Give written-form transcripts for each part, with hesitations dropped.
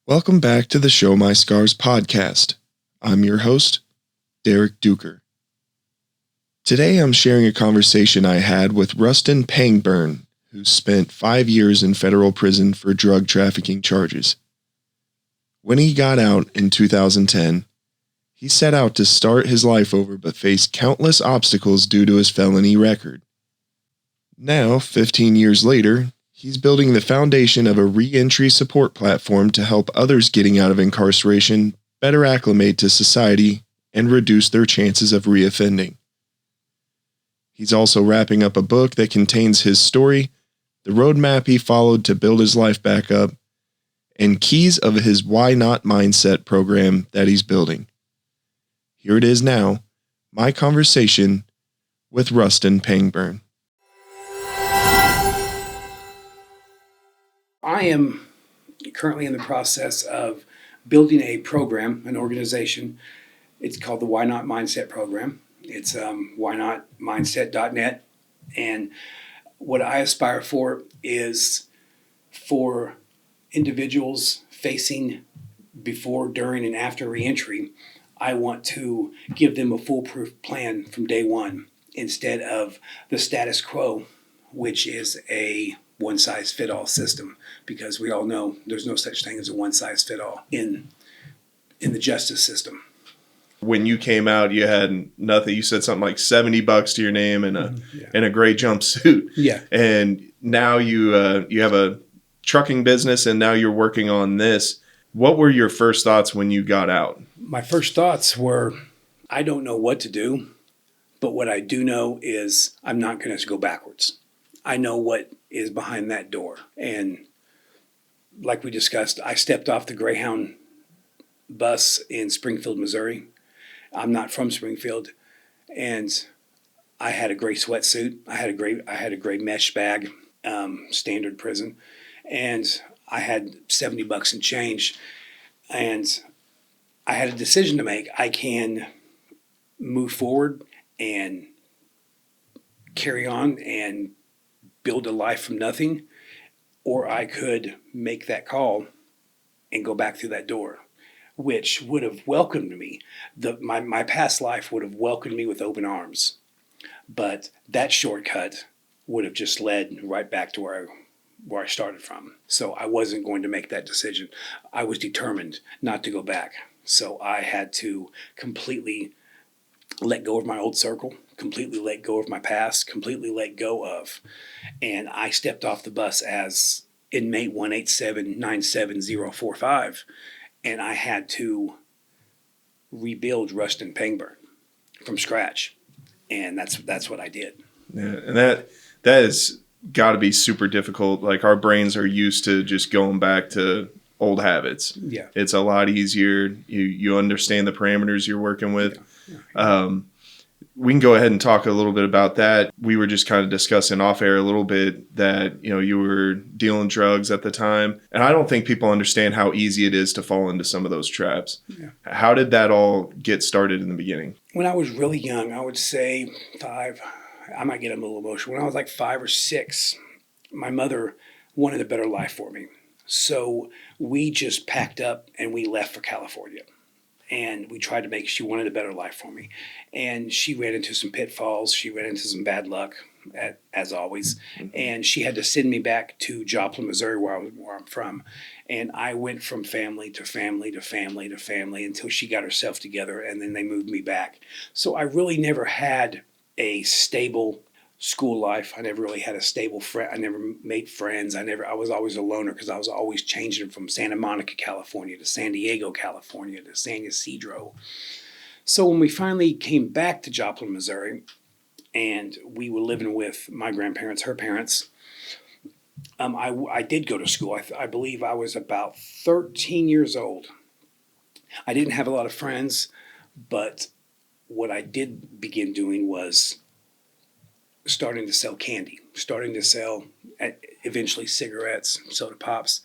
Welcome back to the Show My Scars podcast. I'm your host, Derek Duker. Today I'm sharing a conversation I had with Rustin Pangburn, who spent 5 years in federal prison for drug trafficking charges. When he got out in 2010, he set out to start his life over but faced countless obstacles due to his felony record. Now, 15 years later, he's building the foundation of a re-entry support platform to help others getting out of incarceration better acclimate to society and reduce their chances of reoffending. He's also wrapping up a book that contains his story, the roadmap he followed to build his life back up, and keys of his Why Not Mindset program that he's building. Here it is now, my conversation with Rustin Pangburn. I am currently in the process of building a program, an organization. It's called the Why Not Mindset program. It's whynotmindset.net. And what I aspire for is for individuals facing before, during, and after reentry. I want to give them a foolproof plan from day one instead of the status quo, which is a one-size-fit-all system, because we all know there's no such thing as a one-size-fit-all in the justice system. When you came out, you had nothing. You said something like $70 to your name and a gray jumpsuit. Yeah. And now you have a trucking business, and now you're working on this. What were your first thoughts when you got out? My first thoughts were, I don't know what to do, but what I do know is I'm not going to go backwards. I know what is behind that door. And like we discussed, I stepped off the Greyhound bus in Springfield, Missouri. I'm not from Springfield. And I had a gray sweatsuit. I had a gray mesh bag, standard prison. And I had $70 in change. And I had a decision to make. I can move forward and carry on and build a life from nothing, or I could make that call and go back through that door, which would have welcomed me. My past life would have welcomed me with open arms, but that shortcut would have just led right back to where I started from. So I wasn't going to make that decision. I was determined not to go back. So I had to completely let go of my old circle, completely let go of my past, completely let go of. And I stepped off the bus as inmate 187-97045. And I had to rebuild Rustin Pangburn from scratch. And that's what I did. Yeah, and that has got to be super difficult. Like, our brains are used to just going back to old habits. Yeah. It's a lot easier. You understand the parameters you're working with. Yeah. We can go ahead and talk a little bit about that. We were just kind of discussing off air a little bit that, you were dealing drugs at the time. And I don't think people understand how easy it is to fall into some of those traps. Yeah. How did that all get started in the beginning? When I was really young, I would say 5, I might get a little emotional. When I was like 5 or 6, my mother wanted a better life for me. So we just packed up and we left for California. And we tried to she wanted a better life for me. And she ran into some pitfalls. She ran into some bad luck, as always. Mm-hmm. And she had to send me back to Joplin, Missouri, where I'm from. And I went from family to family to family to family until she got herself together, and then they moved me back. So I really never had a stable school life. I never really had a stable friend. I never made friends. I was always a loner because I was always changing from Santa Monica, California to San Diego, California to San Ysidro. So when we finally came back to Joplin, Missouri, and we were living with my grandparents, her parents, I did go to school. I believe I was about 13 years old. I didn't have a lot of friends, but what I did begin doing was starting to sell candy, starting to sell eventually cigarettes, soda pops.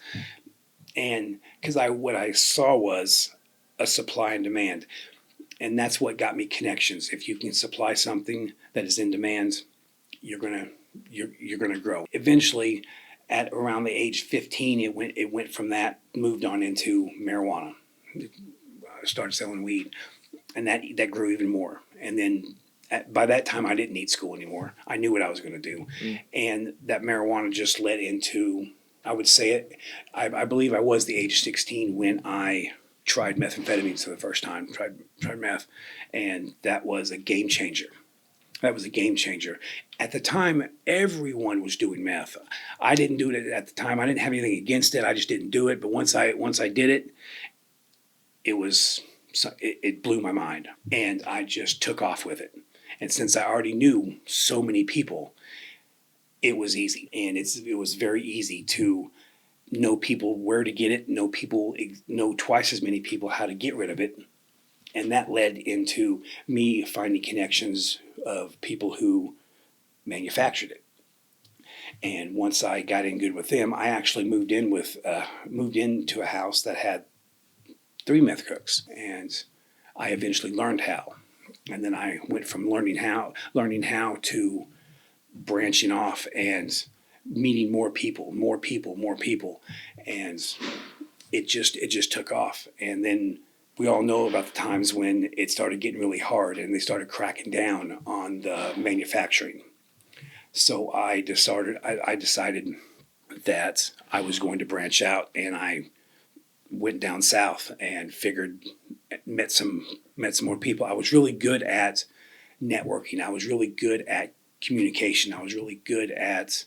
And because what I saw was a supply and demand. And that's what got me connections. If you can supply something that is in demand, you're gonna grow. Eventually, At around the age 15, it went from that, moved on into marijuana. I started selling weed, and that grew even more. And then by that time, I didn't need school anymore. I knew what I was going to do, and that marijuana just led into, I would say it. I believe I was the age of 16 when I tried methamphetamines for the first time. Tried meth, and that was a game changer. That was a game changer. At the time, everyone was doing meth. I didn't do it at the time. I didn't have anything against it. I just didn't do it. But once I did it, it blew my mind, and I just took off with it. And since I already knew so many people, it was easy, and it was very easy to know people where to get it, know twice as many people how to get rid of it. And that led into me finding connections of people who manufactured it. And once I got in good with them, I actually moved into a house that had 3 meth cooks, and I eventually learned how. And then I went from learning how to branching off and meeting more people, and it just took off. And then we all know about the times when it started getting really hard and they started cracking down on the manufacturing. So I decided that I was going to branch out, and I went down south and met some more people. I was really good at networking. I was really good at communication. I was really good at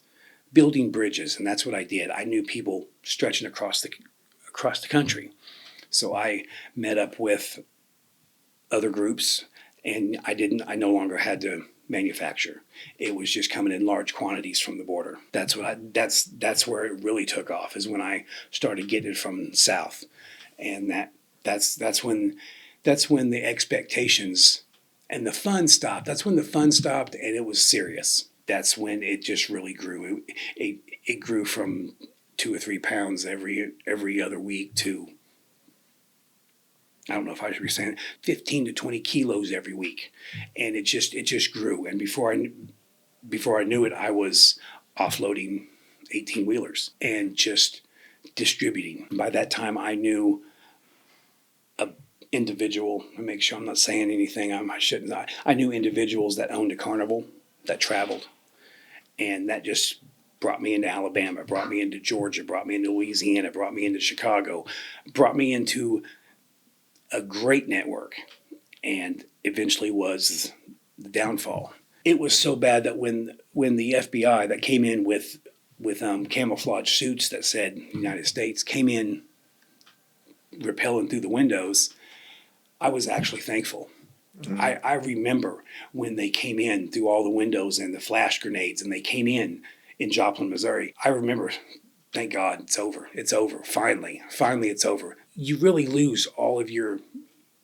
building bridges, and that's what I did. I knew people stretching across the country. So I met up with other groups, and I no longer had to manufacture. It was just coming in large quantities from the border. That's where it really took off, is when I started getting it from south. And that's when the expectations and the fun stopped. That's when the fun stopped, and it was serious. That's when it just really grew. It grew from 2 or 3 pounds every other week to, I don't know if I should be saying it, 15 to 20 kilos every week. And it just grew. And before I knew it, I was offloading 18-wheelers and just distributing. By that time, I knew a individual, and make sure I'm not saying anything I shouldn't. I knew individuals that owned a carnival that traveled, and that just brought me into Alabama, brought me into Georgia, brought me into Louisiana, brought me into Chicago, brought me into a great network, and eventually was the downfall. It was so bad that when the FBI that came in with camouflage suits that said United States came in rappelling through the windows, I was actually thankful. Mm-hmm. I remember when they came in through all the windows and the flash grenades, and they came in Joplin, Missouri. I remember, thank God, it's over. It's over. Finally, it's over. You really lose all of your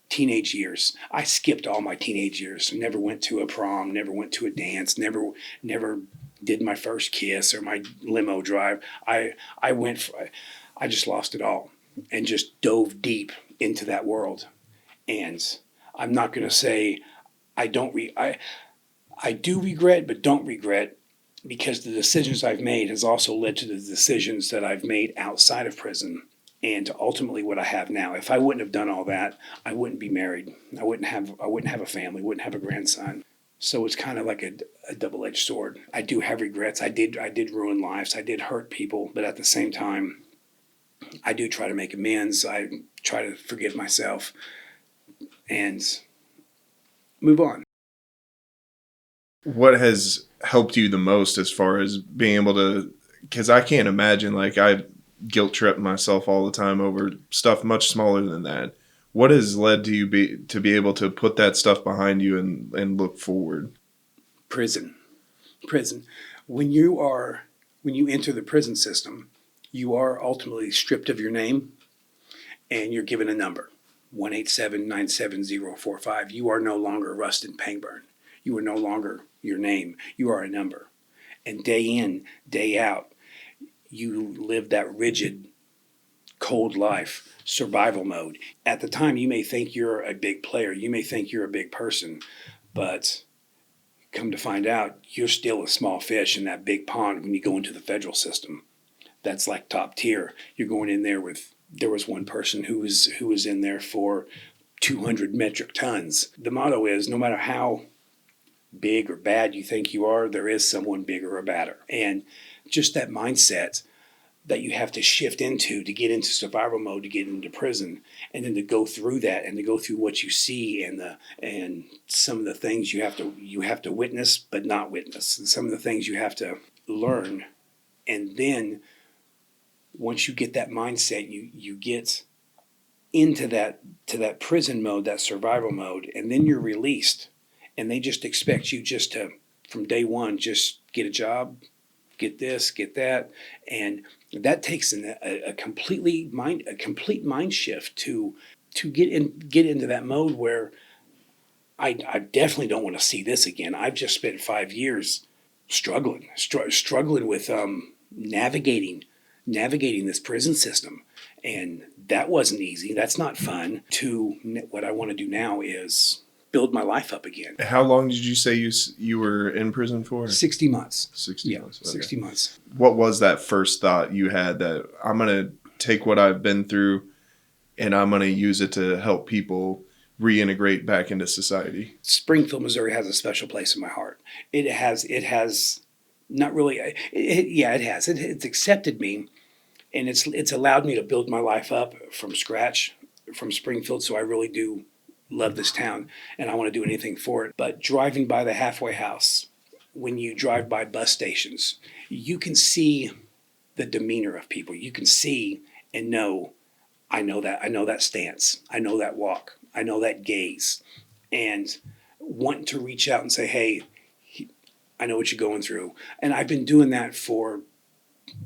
teenage years. I skipped all my teenage years. Never went to a prom, never went to a dance, never did my first kiss or my limo drive. I just lost it all and just dove deep into that world. And I'm not going to say I do regret, but don't regret, because the decisions I've made has also led to the decisions that I've made outside of prison, and to ultimately what I have now. If I wouldn't have done all that, I wouldn't be married. I wouldn't have a family, wouldn't have a grandson. So it's kind of like a double-edged sword. I do have regrets. I did ruin lives. I did hurt people, but at the same time, I do try to make amends. I try to forgive myself and move on. What has helped you the most as far as being able to, because I can't imagine, like, I guilt trip myself all the time over stuff much smaller than that. What has led to you to be able to put that stuff behind you and look forward? Prison. When you enter the prison system, you are ultimately stripped of your name, and you're given a number, 187-97045. You are no longer Rustin Pangburn. You are no longer your name. You are a number. And day in, day out, you live that rigid, cold life, survival mode. At the time, you may think you're a big player. You may think you're a big person. But come to find out, you're still a small fish in that big pond when you go into the federal system. that's like top tier. You're going in there with, there was one person who was in there for 200 metric tons. The motto is, no matter how big or bad you think you are, there is someone bigger or badder. And just that mindset that you have to shift into to get into survival mode, to get into prison, and then to go through that and to go through what you see and some of the things you have to witness but not witness, and some of the things you have to learn. And then once you get that mindset, you get into that prison mode, that survival mode, and then you're released, and they just expect you just to, from day one, just get a job, get this, get that, and that takes a complete mind shift to get into that mode where I definitely don't want to see this again. I've just spent 5 years struggling with navigating this prison system, and that wasn't easy. That's not fun. What I want to do now is build my life up again. How long did you say you were in prison for? 60 months. 60 months. Okay. 60 months. What was that first thought you had that I'm going to take what I've been through and I'm going to use it to help people reintegrate back into society? Springfield, Missouri has a special place in my heart. It has not really, it has. It's accepted me, and it's allowed me to build my life up from scratch from Springfield, so I really do love this town, and I want to do anything for it. But driving by the halfway house, when you drive by bus stations, you can see the demeanor of people. You can see and know, I know that stance. I know that walk. I know that gaze. And wanting to reach out and say, hey, I know what you're going through. And I've been doing that for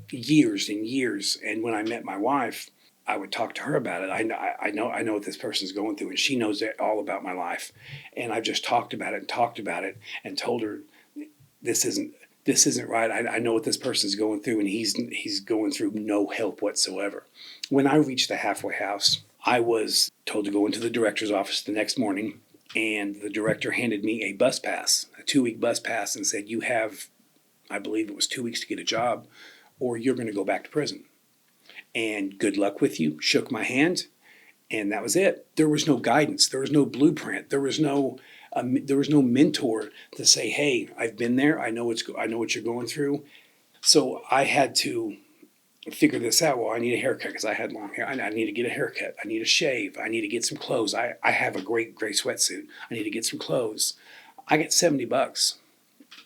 years and years. And when I met my wife, I would talk to her about it. I know what this person's going through, and she knows all about my life. And I've just talked about it and told her this isn't right. I know what this person's going through, and he's going through no help whatsoever. When I reached the halfway house, I was told to go into the director's office the next morning, and the director handed me a bus pass, a 2-week bus pass, and said, you have, I believe it was 2 weeks to get a job, or you're going to go back to prison. And good luck with you. Shook my hand, and that was it. There was no guidance. There was no blueprint. There was no mentor to say, "Hey, I've been there. I know what you're going through." So I had to figure this out. Well, I need a haircut because I had long hair. I need to get a haircut. I need a shave. I need to get some clothes. I have a great gray sweatsuit. I need to get some clothes. I get $70.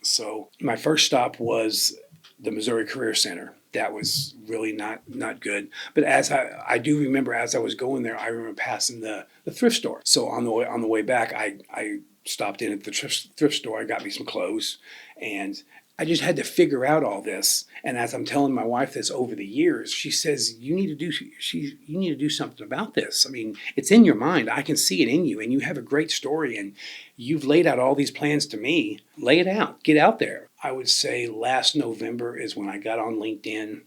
So my first stop was the Missouri Career Center. That was really not good. But as I do remember, as I was going there, I remember passing the thrift store. So on the way back, I stopped in at the thrift store. I got me some clothes, and I just had to figure out all this. And as I'm telling my wife this over the years, she says, you need to do something about this. I mean, it's in your mind. I can see it in you, and you have a great story, and you've laid out all these plans to me. Lay it out. Get out there. I would say last November is when I got on LinkedIn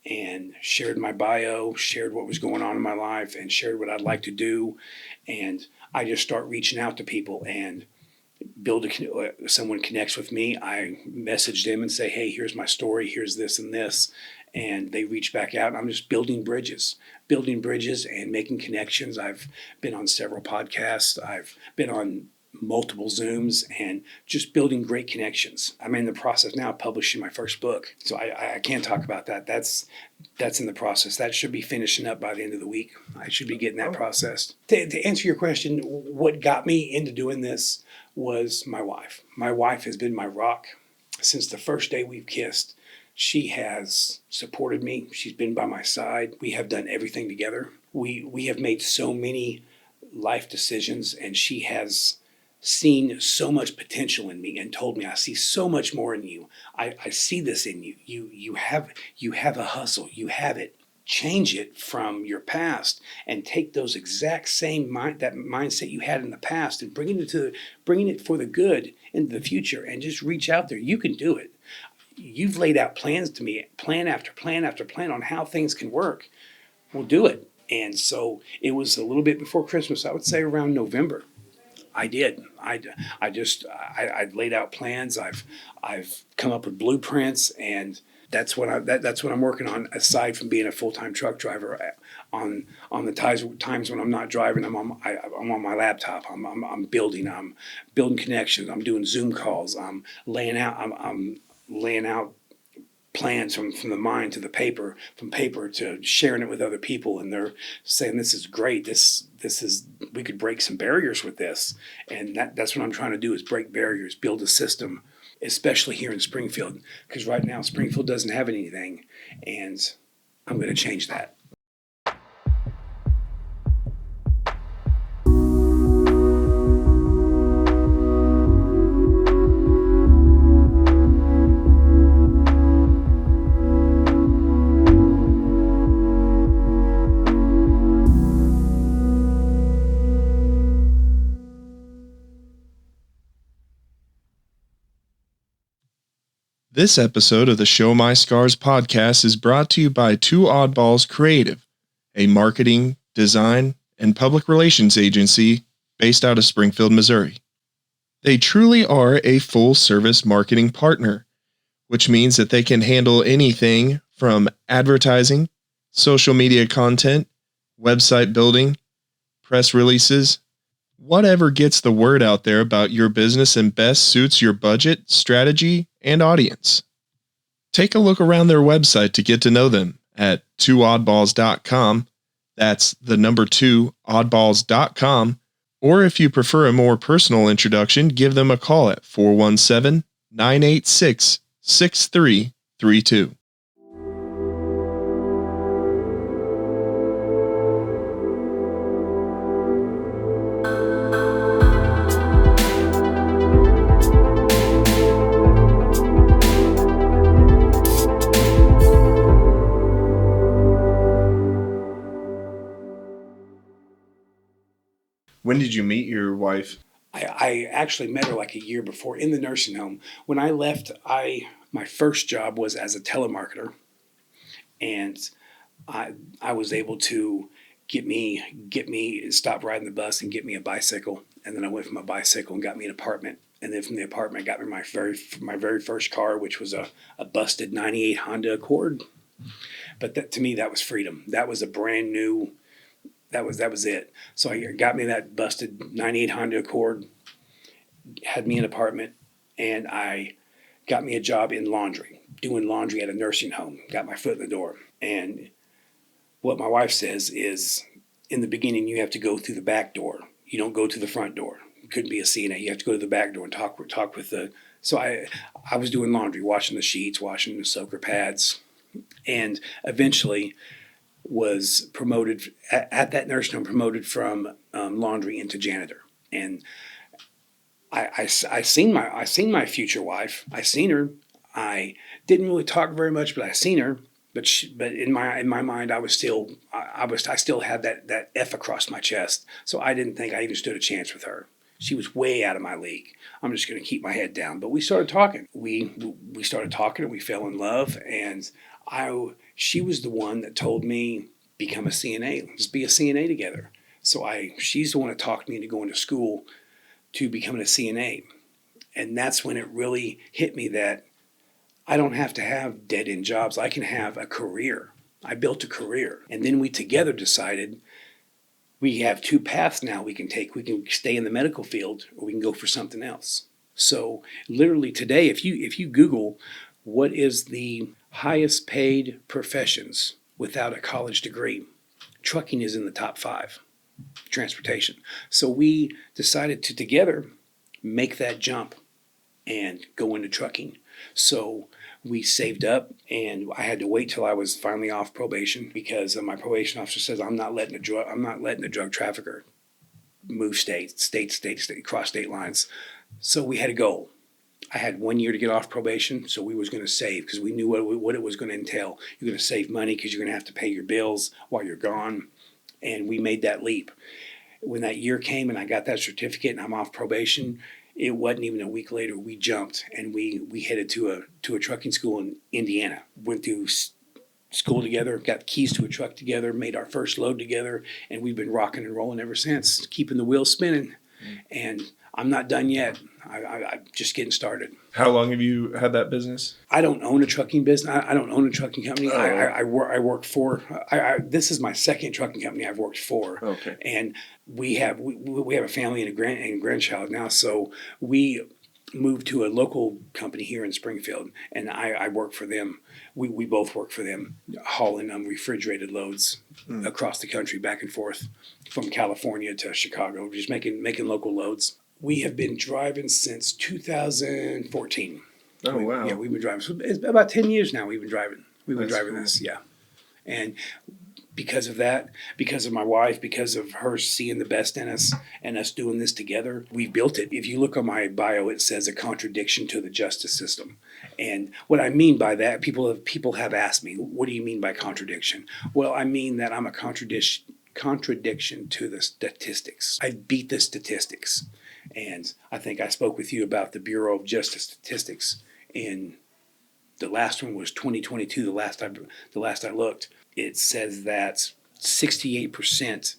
and shared my bio, shared what was going on in my life, and shared what I'd like to do. And I just start reaching out to people, and someone connects with me. I message them and say, hey, here's my story. Here's this and this. And they reach back out. I'm just building bridges and making connections. I've been on several podcasts. I've been on multiple Zooms and just building great connections. I'm in the process now of publishing my first book. So I can't talk about that. That's in the process. That should be finishing up by the end of the week. I should be getting that processed. To answer your question, what got me into doing this was my wife. My wife has been my rock since the first day we've kissed. She has supported me. She's been by my side. We have done everything together. We have made so many life decisions, and she has seen so much potential in me and told me, I see so much more in you. I see this in you. You have a hustle. You have it. Change it from your past and take those exact same that mindset you had in the past and bringing it for the good into the future, and just reach out there. You can do it. You've laid out plans to me, plan after plan after plan on how things can work. We'll do it. And so it was a little bit before Christmas. I would say around November. I did. I laid out plans. I've come up with blueprints, and that's what I'm working on. Aside from being a full-time truck driver, on the times when I'm not driving, I'm on my laptop. I'm building connections. I'm doing Zoom calls. I'm laying out plans from the mind to the paper, from paper to sharing it with other people, and they're saying this is great. This is, we could break some barriers with this, and that's what I'm trying to do, is break barriers, build a system, especially here in Springfield, because right now Springfield doesn't have anything, and I'm going to change that. This episode of the Show My Scars podcast is brought to you by Two Oddballs Creative, a marketing, design, and public relations agency based out of Springfield, Missouri. They truly are a full-service marketing partner, which means that they can handle anything from advertising, social media content, website building, press releases, whatever gets the word out there about your business and best suits your budget, strategy, and audience. Take a look around their website to get to know them at twooddballs.com. That's the number 2, oddballs.com. Or if you prefer a more personal introduction, give them a call at 417-986-6332. When did you meet your wife? I actually met her like a year before in the nursing home. When I left, my first job was as a telemarketer, and I was able to get me stop riding the bus and get me a bicycle, and then I went from a bicycle and got me an apartment, and then from the apartment got me my very first car, which was a busted '98 Honda Accord. But to me, that was freedom. That was a brand new. That was it. So I got me that busted '98 Honda Accord, had me an apartment, and I got me a job in laundry, doing laundry at a nursing home. Got my foot in the door. And what my wife says is, in the beginning, you have to go through the back door. You don't go to the front door. You couldn't be a CNA. You have to go to the back door and talk with the. So I was doing laundry, washing the sheets, washing the soaker pads, and eventually was promoted at that nursing home, promoted from laundry into janitor. And I seen my future wife. I seen her. I didn't really talk very much, but I seen her. But in my mind, I still had that F across my chest. So I didn't think I even stood a chance with her. She was way out of my league. I'm just going to keep my head down. But we started talking. We started talking, and we fell in love. And she was the one that told me, become a CNA. Just be a CNA together. So she's the one that talked me into going to school to becoming a CNA. And that's when it really hit me that I don't have to have dead-end jobs. I can have a career. I built a career. And then we together decided we have 2 paths now we can take. We can stay in the medical field, or we can go for something else. So literally today, if you Google what is the highest paid professions without a college degree, trucking is in the top 5, transportation. So we decided to together make that jump and go into trucking. So we saved up, and I had to wait till I was finally off probation, because my probation officer says I'm not letting a drug trafficker move state, cross state lines. So we had a goal. I had 1 year to get off probation, so we was going to save, because we knew what it was going to entail. You're going to save money because you're going to have to pay your bills while you're gone, and we made that leap. When that year came and I got that certificate and I'm off probation, it wasn't even a week later, we jumped and we headed to a trucking school in Indiana. Went through school together, got keys to a truck together, made our first load together, and we've been rocking and rolling ever since, keeping the wheels spinning. And I'm not done yet. I'm just getting started. How long have you had that business? I don't own a trucking business. I don't own a trucking company. Oh. I work for. This is my second trucking company I've worked for. Okay. And we have a family and a grandchild now, so we moved to a local company here in Springfield, and I work for them. We both work for them, hauling refrigerated loads across the country, back and forth from California to Chicago, just making local loads. We have been driving since 2014. Oh, wow. Yeah, we've been driving. So it's about 10 years now we've been driving. That's cool. This, yeah. And because of that, because of my wife, because of her seeing the best in us and us doing this together, we've built it. If you look on my bio, it says a contradiction to the justice system. And what I mean by that, people have asked me, what do you mean by contradiction? Well, I mean that I'm a contradiction to the statistics. I beat the statistics. And I think I spoke with you about the Bureau of Justice Statistics, and the last one was 2022. The last I looked, it says that 68%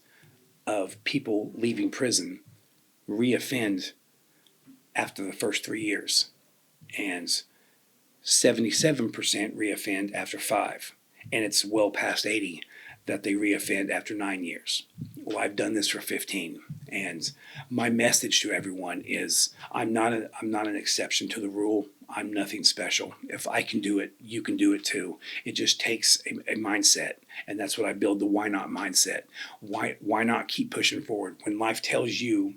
of people leaving prison reoffend after the first 3 years, and 77% reoffend after 5, and it's well past 80 that they reoffend after 9 years. Well, I've done this for 15, and my message to everyone is I'm not an exception to the rule. I'm nothing special. If I can do it, you can do it too. It just takes a mindset, and that's what I build, the why not mindset. Why not keep pushing forward when life tells you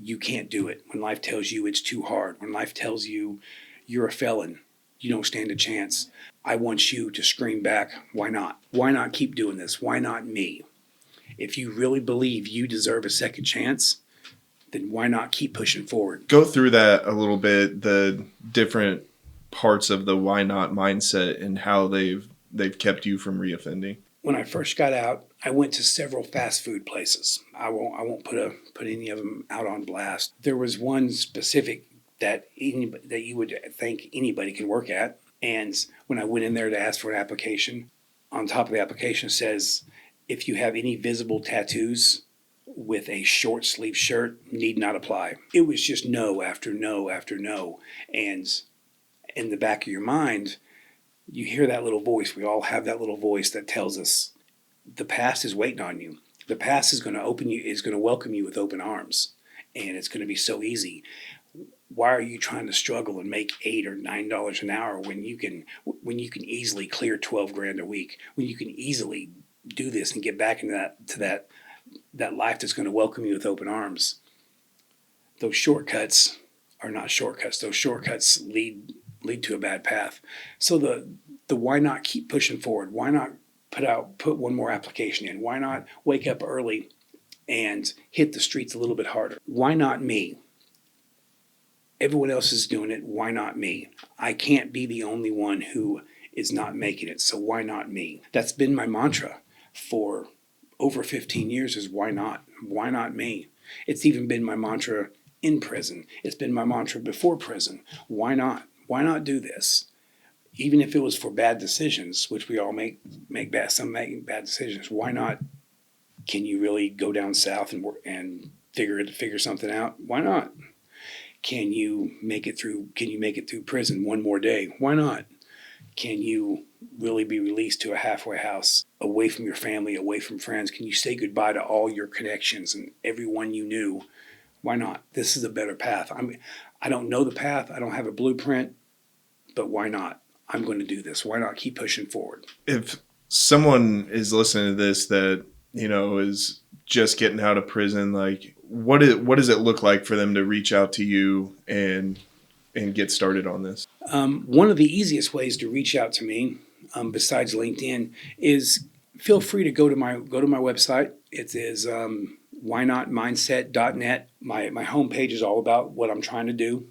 you can't do it, when life tells you it's too hard, when life tells you you're a felon, you don't stand a chance. I want you to scream back, why not? Why not keep doing this? Why not me? If you really believe you deserve a second chance, then why not keep pushing forward? Go through that a little bit, the different parts of the why not mindset and how they've kept you from reoffending. When I first got out, I went to several fast food places. I won't put any of them out on blast. There was one specific that you would think anybody can work at. And when I went in there to ask for an application, on top of the application says, if you have any visible tattoos with a short sleeve shirt, need not apply. It was just no after no after no. And in the back of your mind, you hear that little voice. We all have that little voice that tells us the past is waiting on you. The past is going to welcome you with open arms. And it's going to be so easy. Why are you trying to struggle and make $8 or $9 an hour when you can easily clear $12,000 a week, when you can easily do this and get back into that life that's going to welcome you with open arms? Those shortcuts are not shortcuts. Those shortcuts lead to a bad path. So the why not keep pushing forward? Why not put one more application in? Why not wake up early and hit the streets a little bit harder? Why not me? Everyone else is doing it. Why not me? I can't be the only one who is not making it. So why not me? That's been my mantra for over 15 years, is why not? Why not me? It's even been my mantra in prison. It's been my mantra before prison. Why not? Why not do this? Even if it was for bad decisions, which we all make bad decisions. Why not? Can you really go down south and work and figure something out? Why not? Can you make it through prison one more day? Why not? Can you really be released to a halfway house, away from your family, away from friends? Can you say goodbye to all your connections and everyone you knew? Why not? This is a better path. I don't know the path. I don't have a blueprint, but why not? I'm going to do this. Why not keep pushing forward? If someone is listening to this that, is just getting out of prison, like what does it look like for them to reach out to you and get started on this? One of the easiest ways to reach out to me, besides LinkedIn, is feel free to go to my website. It is whynotmindset.net. My homepage is all about what I'm trying to do,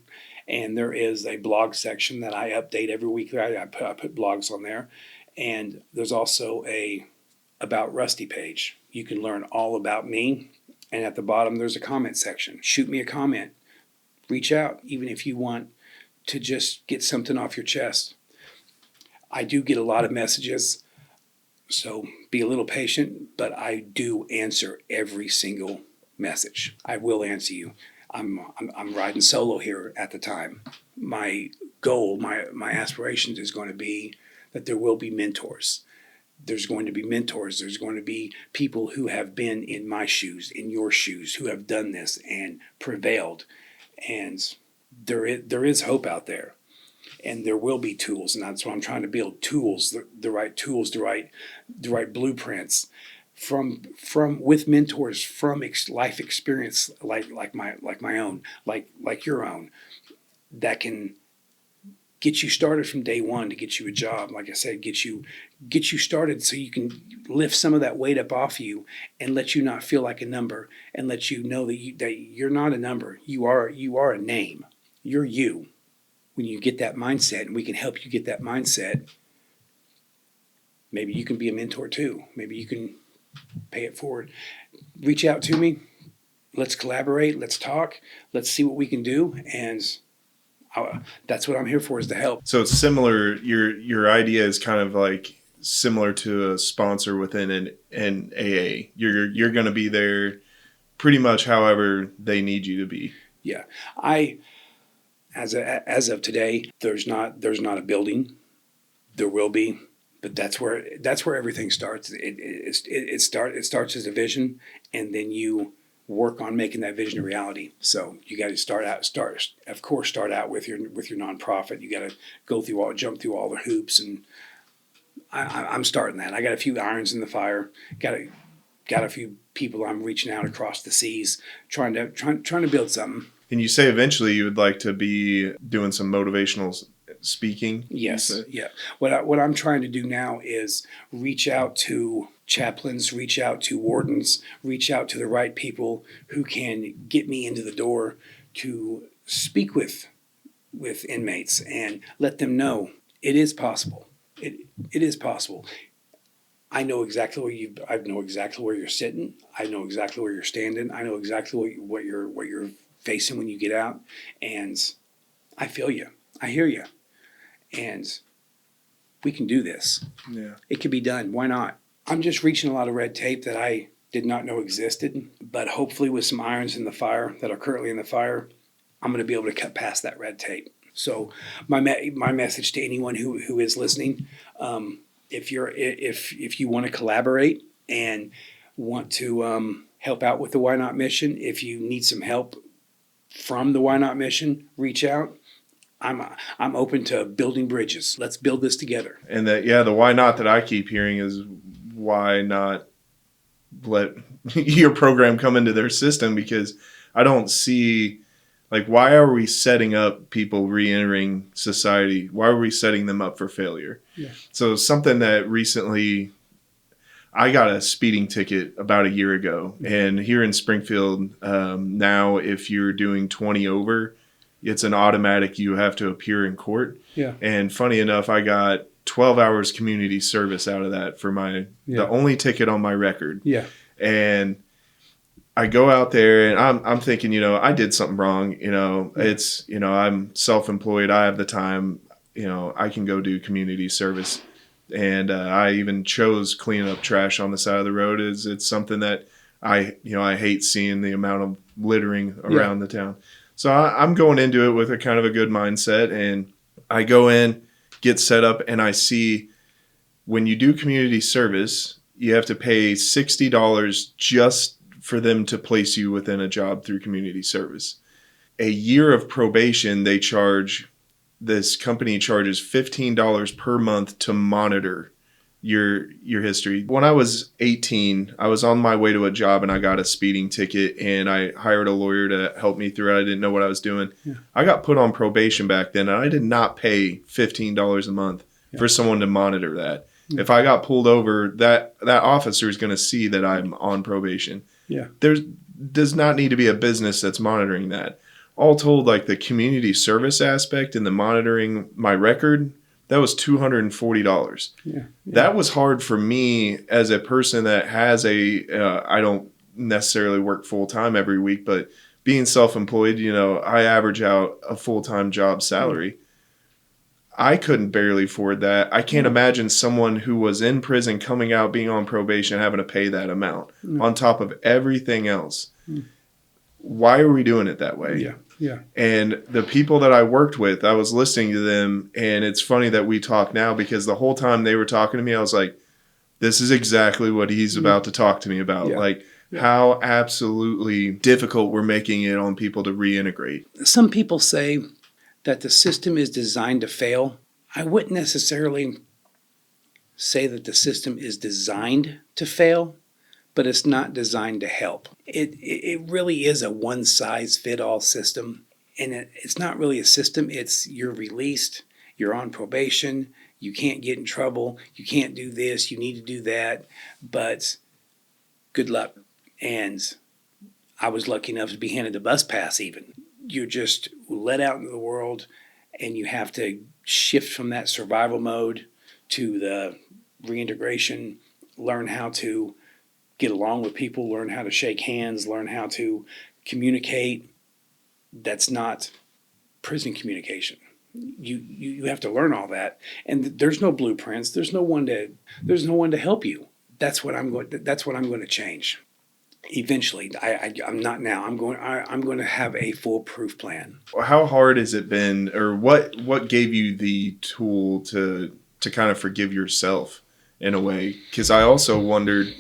and there is a blog section that I update every week. I put blogs on there, and there's also a About Rusty page. You can learn all about me, and at the bottom there's a comment section. Shoot me a comment. Reach out, even if you want to just get something off your chest. I do get a lot of messages, so be a little patient, but I do answer every single message. I will answer you. I'm riding solo here at the time. My goal, my aspirations is going to be that there will be mentors. There's going to be mentors. There's going to be people who have been in my shoes, in your shoes, who have done this and prevailed. And there is hope out there. And there will be tools, and that's what I'm trying to build. Tools, the right tools, the right blueprints from with mentors from life experience like my own, like your own, that can get you started from day one, to get you a job. Like I said, get you started so you can lift some of that weight up off you and let you not feel like a number, and let you know that you're not a number. You are a name. You're you. When you get that mindset, and we can help you get that mindset, maybe you can be a mentor too. Maybe you can pay it forward. Reach out to me. Let's collaborate. Let's talk. Let's see what we can do. And that's what I'm here for, is to help. So it's similar. Your idea is kind of like similar to a sponsor within an AA. You're going to be there pretty much however they need you to be. Yeah. As of today, there's not a building. There will be, but that's where everything starts. It starts as a vision, and then you work on making that vision a reality. So you got to start out with your nonprofit. You got to jump through all the hoops, and I'm starting that. I got a few irons in the fire. Got a few people I'm reaching out across the seas, trying to build something. And you say eventually you would like to be doing some motivational speaking? Yes, yeah. What I'm trying to do now is reach out to chaplains, reach out to wardens, reach out to the right people who can get me into the door to speak with inmates and let them know it is possible. It is possible. I know exactly where you're sitting. I know exactly where you're standing. I know exactly what you're facing when you get out, and I feel you. I hear you, and we can do this. Yeah, it can be done. Why not? I'm just reaching a lot of red tape that I did not know existed, but hopefully with some irons in the fire that are currently in the fire, I'm going to be able to cut past that red tape. So my message to anyone who is listening, if you want to collaborate and want to help out with the Why Not mission, if you need some help from the Why Not mission, reach out. I'm open to building bridges. Let's build this together. And the why not that I keep hearing is, why not let your program come into their system? Because I don't see, like, why are we setting up people re-entering society? Why are we setting them up for failure? Yeah. So something that recently, I got a speeding ticket about a year ago, and here in Springfield, now if you're doing 20 over, it's an automatic, you have to appear in court. Yeah. And funny enough, I got 12 hours community service out of that for the only ticket on my record. Yeah. And I go out there and I'm thinking, I did something wrong. It's, I'm self-employed. I have the time, I can go do community service. And I even chose cleaning up trash on the side of the road. It's something that I hate seeing, the amount of littering around the town. So I'm going into it with a kind of a good mindset, and I go in, get set up, and I see when you do community service, you have to pay $60 just for them to place you within a job through community service. A year of probation, this company charges $15 per month to monitor your history. When I was 18, I was on my way to a job and I got a speeding ticket, and I hired a lawyer to help me through it. I didn't know what I was doing. Yeah. I got put on probation back then, and I did not pay $15 a month for someone to monitor that. Yeah. If I got pulled over, that officer is going to see that I'm on probation. Yeah. There does not need to be a business that's monitoring that. All told, like the community service aspect and the monitoring my record, that was $240. Yeah. That was hard for me as a person that has I don't necessarily work full time every week, but being self-employed, I average out a full-time job salary. I couldn't barely afford that. I can't imagine someone who was in prison coming out, being on probation, having to pay that amount on top of everything else. Why are we doing it that way? Yeah. Yeah. And the people that I worked with, I was listening to them, and it's funny that we talk now because the whole time they were talking to me, I was like, this is exactly what he's about to talk to me about. Yeah. Like Yeah. how absolutely difficult we're making it on people to reintegrate. Some people say that the system is designed to fail. I wouldn't necessarily say that the system is designed to fail, but it's not designed to help. It really is a one-size-fit-all system, and it's not really a system. It's you're released, you're on probation, you can't get in trouble, you can't do this, you need to do that, but good luck. And I was lucky enough to be handed a bus pass even. You're just let out into the world, and you have to shift from that survival mode to the reintegration, learn how to get along with people, learn how to shake hands, learn how to communicate. That's not prison communication. You have to learn all that, and there's no blueprints. There's no one to help you. That's what I'm going to change. Eventually, I'm not now. I'm going to have a foolproof plan. How hard has it been, or what gave you the tool to kind of forgive yourself in a way? Because I also wondered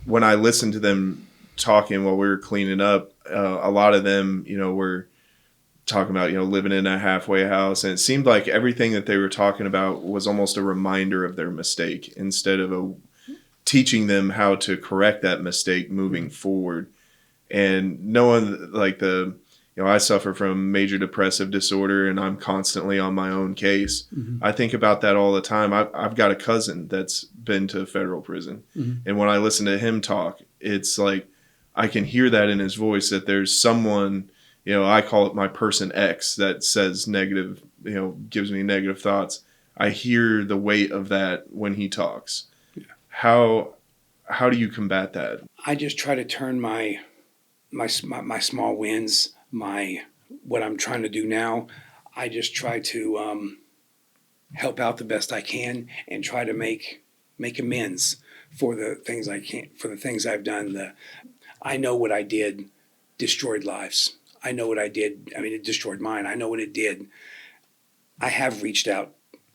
when I listened to them talking while we were cleaning up, a lot of them, were talking about, living in a halfway house. And it seemed like everything that they were talking about was almost a reminder of their mistake instead of teaching them how to correct that mistake moving forward. And knowing like I suffer from major depressive disorder and I'm constantly on my own case. Mm-hmm. I think about that all the time. I've got a cousin that's been to federal prison. Mm-hmm. And when I listen to him talk, it's like I can hear that in his voice that there's someone, I call it my person X that says negative, gives me negative thoughts. I hear the weight of that when he talks. Yeah. How do you combat that? I just try to turn my small wins, what I'm trying to do now, I just try to help out the best I can and try to make amends for the things I can't, for the things I've done. I know what I did destroyed lives. I know what I did. I mean, it destroyed mine. I know what it did. I have reached out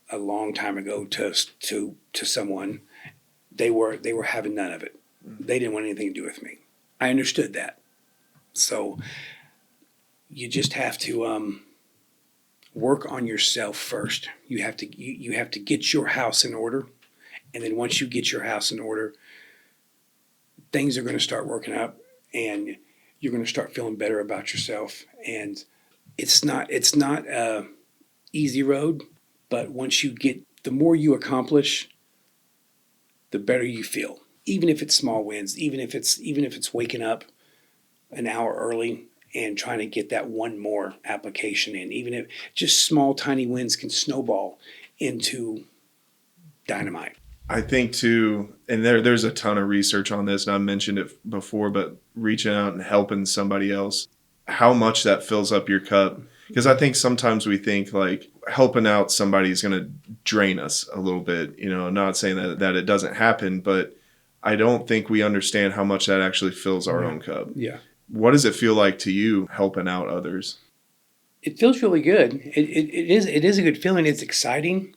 a long time ago to someone. They were having none of it. They didn't want anything to do with me. I understood that. So you just have to work on yourself first. You have to get your house in order, and then once you get your house in order, things are going to start working up, and you're going to start feeling better about yourself. And it's not a easy road, but once you get, the more you accomplish, the better you feel. Even if it's small wins, even if it's waking up an hour early and trying to get that one more application in, even if just small, tiny wins can snowball into dynamite. I think too, and there's a ton of research on this, and I mentioned it before, but reaching out and helping somebody else, how much that fills up your cup. Because I think sometimes we think like helping out somebody is going to drain us a little bit. I'm not saying that it doesn't happen, but I don't think we understand how much that actually fills our own cup. Yeah. What does it feel like to you helping out others? It feels really good. It is a good feeling. It's exciting.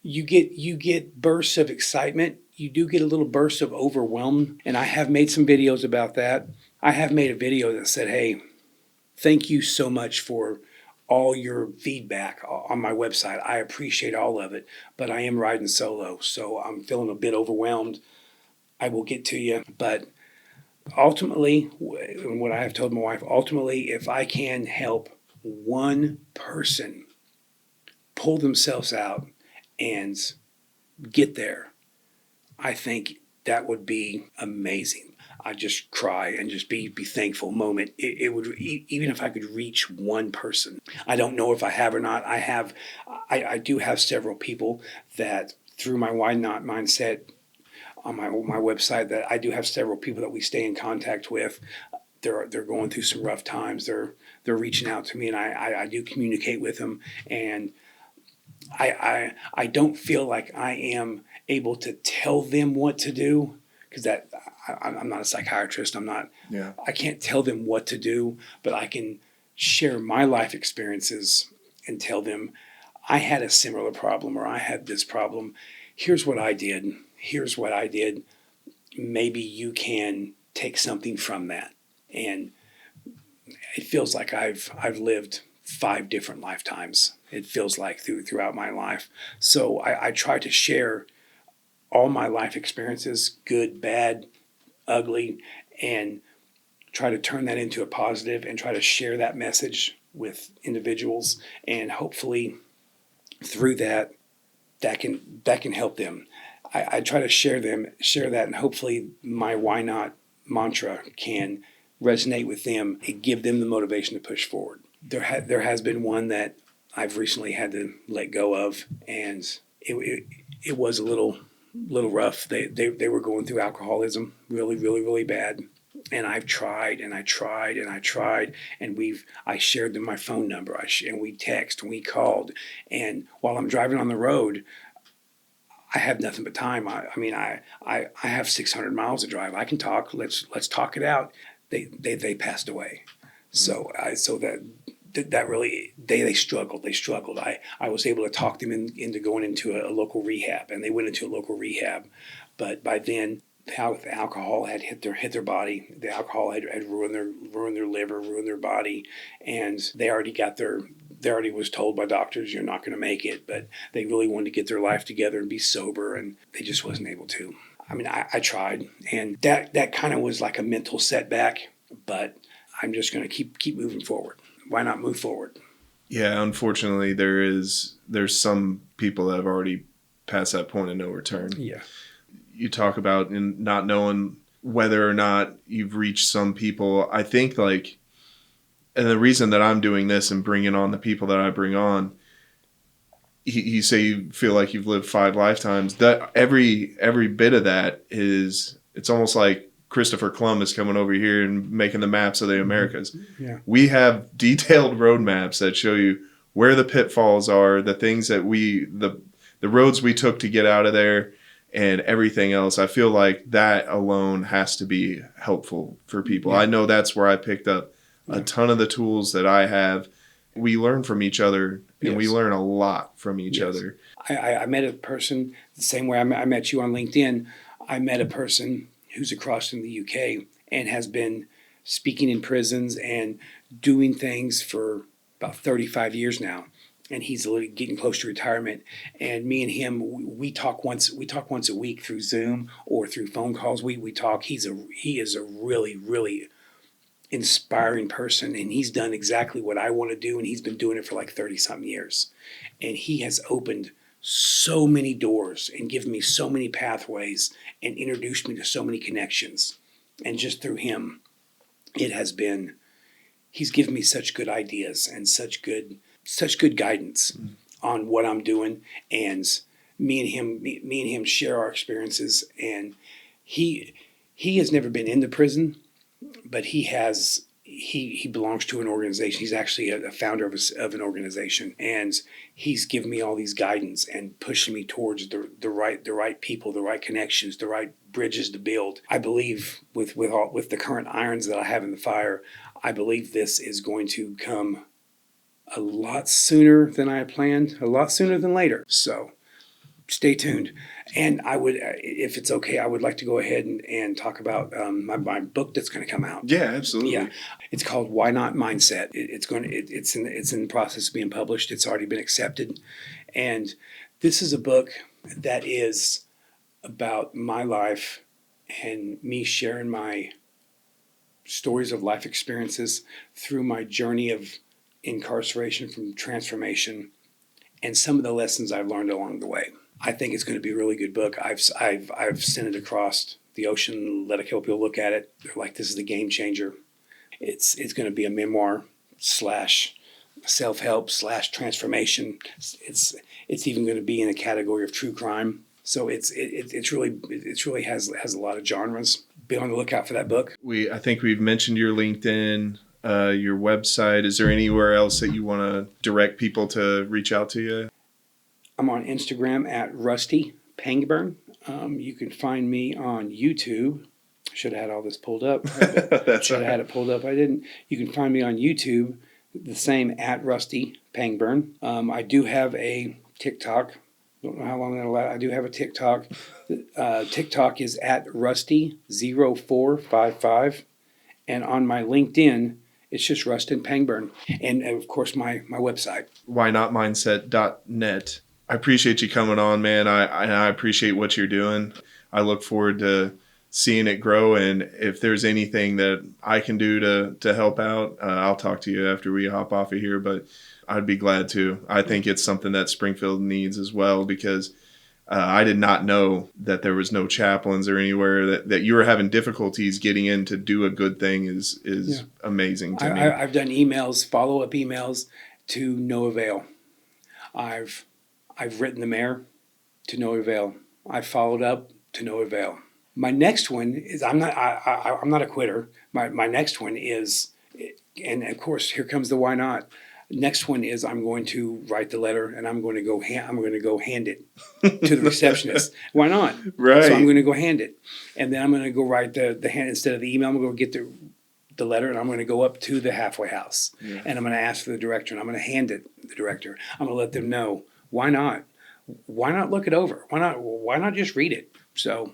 You get bursts of excitement. You do get a little burst of overwhelm. And I have made some videos about that. I have made a video that said, hey, thank you so much for all your feedback on my website. I appreciate all of it, but I am riding solo, so I'm feeling a bit overwhelmed. I will get to you, but ultimately, what I have told my wife, ultimately, if I can help one person pull themselves out and get there, I think that would be amazing. I just cry and just be thankful moment. It would, even if I could reach one person. I don't know if I have or not. I do have several people that through my Why Not mindset on my website, that I do have several people that we stay in contact with. They're going through some rough times. They're reaching out to me, and I do communicate with them. And I don't feel like I am able to tell them what to do, because that I'm not a psychiatrist. Yeah. I can't tell them what to do, but I can share my life experiences and tell them I had a similar problem or I had this problem. Here's what I did. Here's what I did. Maybe you can take something from that. And it feels like I've lived 5 different lifetimes. It feels like throughout my life. So I try to share all my life experiences, good, bad, ugly, and try to turn that into a positive and try to share that message with individuals, and hopefully through that can help them. I try to share that, and hopefully my why not mantra can resonate with them and give them the motivation to push forward. There has been one that I've recently had to let go of, and it was a little rough. They were going through alcoholism really bad, and I've tried and I tried and I tried, and I shared them my phone number, and we text and we called, and while I'm driving on the road, I have nothing but time. I have 600 miles to drive. I can talk. Let's talk it out. They passed away. So that really they struggled. I was able to talk them into going into a local rehab, and they went into a local rehab. But by then, how the alcohol had hit their body. The alcohol had ruined their liver, ruined their body, and they already was told by doctors, you're not going to make it. But they really wanted to get their life together and be sober, and they just wasn't able to. I mean, I tried, and that kind of was like a mental setback. But I'm just going to keep moving forward. Why not move forward? Yeah, unfortunately, there's some people that have already passed that point of no return. Yeah. You talk about not knowing whether or not you've reached some people. I think and the reason that I'm doing this and bringing on the people that I bring on, you say you feel like you've lived 5 lifetimes. That every bit of that it's almost like Christopher Columbus coming over here and making the maps of the Americas. Yeah. We have detailed road maps that show you where the pitfalls are, the things that the roads we took to get out of there, and everything else. I feel like that alone has to be helpful for people. Yeah. I know that's where I picked up a ton of the tools that I have. We learn from each other, and we learn a lot from each other. I met a person the same way I met you on LinkedIn. I met a person who's across in the UK and has been speaking in prisons and doing things for about 35 years now. And he's getting close to retirement. And me and him, we talk once a week through Zoom or through phone calls. We talk. He is a really inspiring person, and he's done exactly what I want to do, and he's been doing it for like 30-something years. And he has opened so many doors and given me so many pathways and introduced me to so many connections. And just through him, he's given me such good ideas and such good guidance on what I'm doing. And me and him share our experiences. And he has never been into prison, but he belongs to an organization. He's actually a founder of an organization, and he's given me all these guidance and pushing me towards the right people, the right connections, the right bridges to build. I believe with the current irons that I have in the fire, I believe this is going to come a lot sooner than I had planned, a lot sooner than later. So stay tuned. And I would, if it's okay, I would like to go ahead and talk about my book that's going to come out. Yeah, absolutely. Yeah, it's called Why Not Mindset. It's in the process of being published. It's already been accepted, and this is a book that is about my life and me sharing my stories of life experiences through my journey of incarceration from transformation, and some of the lessons I've learned along the way. I think it's going to be a really good book. I've sent it across the ocean, let a couple people look at it. They're like, this is the game changer. It's going to be a memoir / self-help / transformation. It's even going to be in a category of true crime. So it really has a lot of genres. Be on the lookout for that book. I think we've mentioned your LinkedIn, your website. Is there anywhere else that you want to direct people to reach out to you? I'm on Instagram at Rustin Pangburn. You can find me on YouTube, Should have had all this pulled up. That's Should have had it pulled up. I didn't. You can find me on YouTube, the same at Rusty Pangburn. I do have a TikTok. Don't know how long that'll last. I do have a TikTok. TikTok is at Rusty0455. And on my LinkedIn, it's just Rustin Pangburn. And of course, my website. whynotmindset.net. I appreciate you coming on, man. I appreciate what you're doing. I look forward to seeing it grow. And if there's anything that I can do to help out, I'll talk to you after we hop off of here. But I'd be glad to. I think it's something that Springfield needs as well, because I did not know that there was no chaplains or anywhere that you were having difficulties getting in to do a good thing is amazing to me. I've done emails, follow-up emails to no avail. I've written the mayor to no avail. I've followed up to no avail. My next one is I'm not a quitter. My next one is, and of course here comes the why not. Next one is I'm going to write the letter and I'm going to go hand it to the receptionist. Why not? Right. So I'm going to go hand it, and then I'm going to go write the hand instead of the email. I'm going to go get the letter, and I'm going to go up to the halfway house, and I'm going to ask for the director, and I'm going to hand it to the director. I'm going to let them know. Why not? Why not look it over? Why not just read it? So,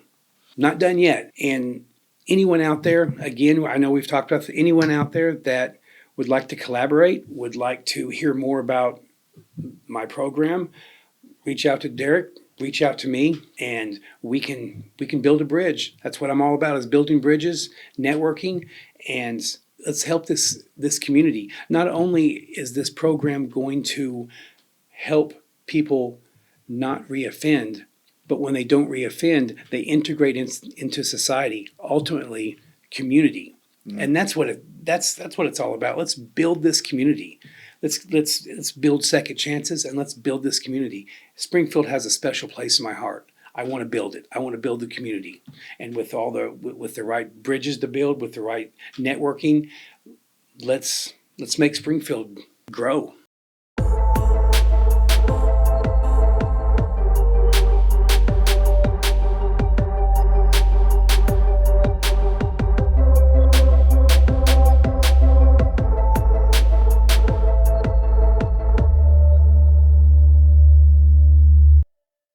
not done yet. And anyone out there, again, I know we've talked about anyone out there that would like to collaborate, would like to hear more about my program, reach out to Derek, reach out to me, and we can build a bridge. That's what I'm all about, is building bridges, networking, and let's help this community. Not only is this program going to help people not reoffend, but when they don't reoffend, they integrate into society, ultimately community. And that's what it's all about. Let's build this community. Let's build second chances, and let's build this community. Springfield has a special place in my heart. I want to build it. I want to build the community, and with the right bridges to build, with the right networking, let's make Springfield grow.